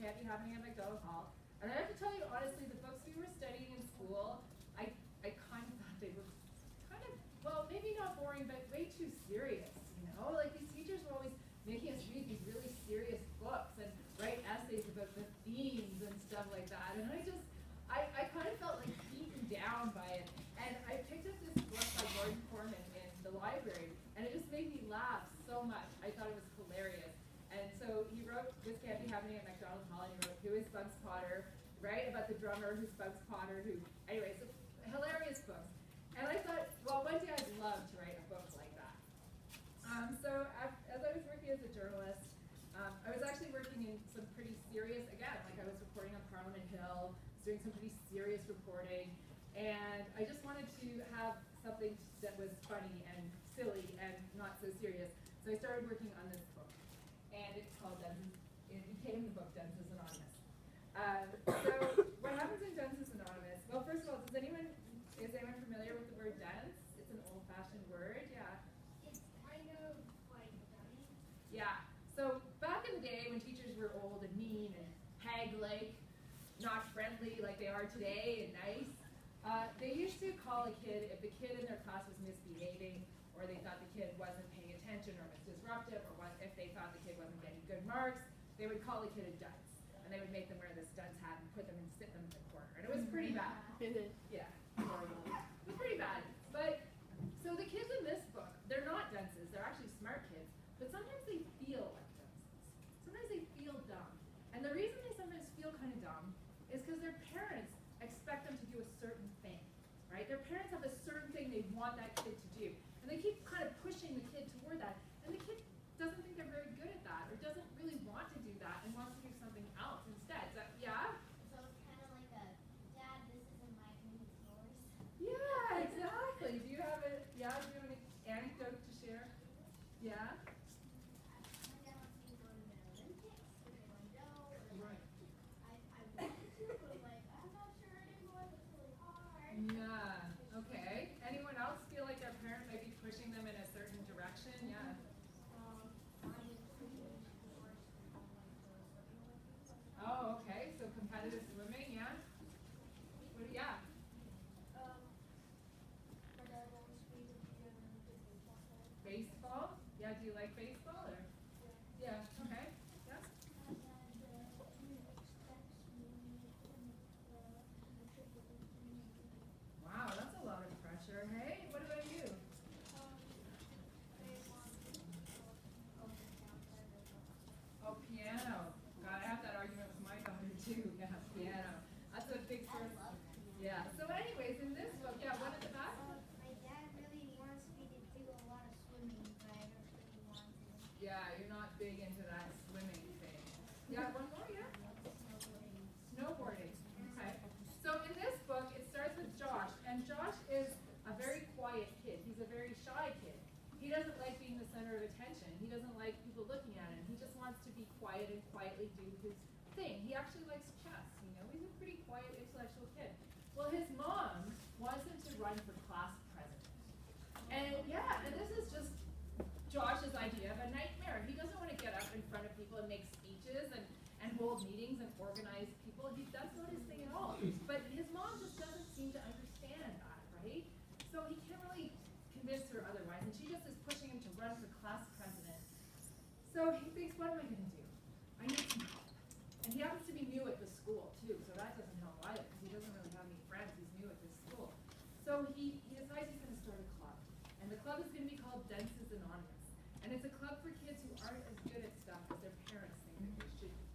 can't be happening at McDonald Hall. And I have to tell you honestly, the books we were studying in school, I kind of thought they were kind of, well, maybe not boring, but way too serious, you know? Like these teachers were always making us read these really serious books and write essays about the themes and stuff like that. And I kind of felt like beaten down by it. And I picked up this book by Gordon Corman in the library, and it just made me laugh so much. I thought it was hilarious. And so he wrote, This Can't Be Happening at McDonald Hall, and he wrote, Who is Bugs Potter, right? About the drummer who's Bugs Potter, who, anyways, hilarious books. And I thought, well, one day I'd love to write a book like that. So as I was working as a journalist, I was actually working in some pretty serious, again, like I was reporting on Parliament Hill, doing some pretty serious reporting, and I just wanted to have something that was funny and silly and not so serious. So I started working on this book, and it's called it became the book Dunces Anonymous. So what happens in Dunces Anonymous? Well, first of all, is anyone familiar with the word dunce? It's an old-fashioned word, yeah. It's kind of like dummy. Yeah. So back in the day when teachers were old and mean and hag-like, not friendly like they are today and nice, they used to call a kid, if the kid in their class was misbehaving, or they thought the kid wasn't paying attention or was disruptive, or if they thought the kid wasn't getting good marks, they would call the kid a dunce. And they would make them wear this dunce hat and put them and sit them in the corner. And it was pretty bad. Yeah. It was pretty bad. But, so the kids in this book, they're not dunces, they're actually smart kids, but sometimes they feel like dunces. Sometimes they feel dumb. And the reason they sometimes feel kind of dumb is because their parents expect them to do a certain thing, right? Their parents have a certain thing they want that kid to do. And they keep kind of pushing the kid toward that. And the kid doesn't think they're very good at that, or doesn't really want to do that and wants to do something else instead. So, yeah? So it's kind of like a, Dad, this isn't mine, it's yours. Yeah, exactly. Do you have an anecdote to share? Yeah? My dad wants me to go to the Olympics, which I don't know. Right. I wanted to, but like, I'm not sure anymore, it's really hard. Yeah. Okay. Anyone else feel like their parent might be pushing them in a certain direction? Yeah. Oh, okay. So competitive swimming, yeah. What? Yeah. My dad wants me to be in the baseball club. Baseball. Yeah. Do you like baseball or? Yeah. Okay. Yeah. And he expects me in the triple team. Wow, that's a lot of pressure. Hey, what about you? They want me to go over down. Oh, piano. God, I have that argument with my daughter too. Yeah, piano. That's a big I source. love that. Yeah. So, anyways, in this book, yeah, what is the back? My dad really wants me to do a lot of swimming, but I don't really want to. Yeah, you're not big into that swimming thing. Yeah, one more, yeah? Snowboarding. Okay. So in this book, it starts with Josh, and Josh is a very quiet kid. He's a very shy kid. He doesn't like being the center of attention. He doesn't like people looking at him. He just wants to be quiet and quietly do his thing. He actually likes chess, you know. He's a pretty quiet, intellectual kid. Well, his mom wants him to run for class president. And yeah, and this is just Josh's idea of a nightmare. He doesn't want to get up in front of people and make speeches and hold meetings and organize people. That's not his thing at all. But his mom just doesn't seem to understand that, right? So he can't really convince her otherwise, and she just is pushing him to run for class president. So he thinks, what am I going to do? I need some help. And he happens to be new at the school, too, so that doesn't help either, because he doesn't really have any friends. He's new at this school. So he decides he's going to start a club. And the club is going to be called Dunces Anonymous. And it's a club for kids who aren't as good at stuff as their parents think that they should be.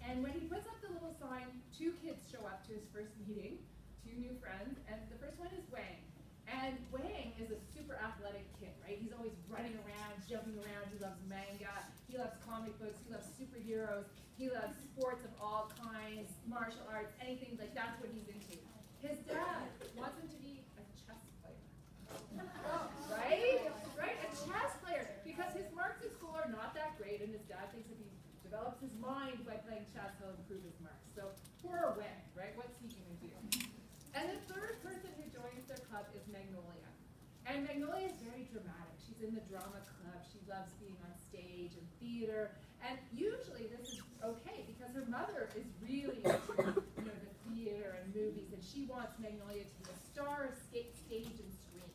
And when he puts up the little sign, 2 kids show up to his first meeting, 2 new friends, and the first one is Wang. And Wang is a super athletic kid, right? He's always running around, jumping around. He loves manga. He loves comic books. He loves superheroes. He loves sports of all kinds, martial arts, anything like that's what he's into. His dad wants him to be a chess player. Right? Right? A chess player. Because his marks at school are not that great, and his dad thinks if he develops his mind by playing chess, he'll improve his marks. So poor Wang, right? What's he going to do? And the third person who joins their club is Magnolia. And Magnolia is very dramatic. She's in the drama club. She loves being on stage and theater. And usually this is okay because her mother is really into, the theater and movies, and she wants Magnolia to be a star of stage and screen.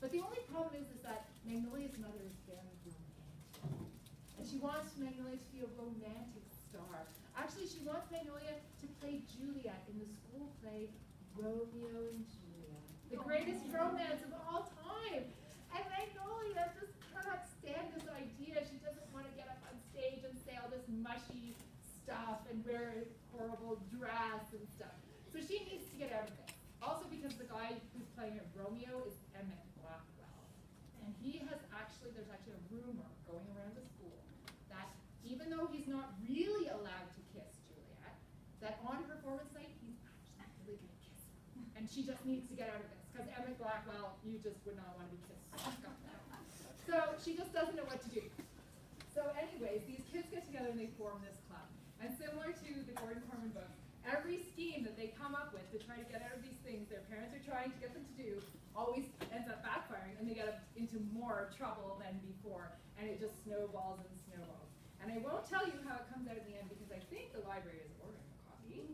But the only problem is that Magnolia's mother is very romantic. And she wants Magnolia to be a romantic star. Actually, she wants Magnolia to play Juliet in the school play Romeo and Juliet, the greatest romance of all time. And Magnolia just cannot stand this idea. She doesn't want to get up on stage and say all this mushy stuff and wear a horrible dress and stuff. So she needs to get out of this. Also because the guy who's playing Romeo is Emmett Blackwell. And there's actually a rumor going around the school that even though he's not really allowed to kiss Juliet, that on performance night, he's actually really going to kiss her. And she just needs to get out of this, because Emmett Blackwell, you just would not want to be kissed. So she just doesn't know what to do. So anyways, these kids get together and they form this club. And similar to the Gordon Corman book, every scheme that they come up with to try to get out of these things their parents are trying to get them to do always ends up backfiring, and they get into more trouble than before, and it just snowballs and snowballs. And I won't tell you how it comes out in the end because I think the library is ordering a copy.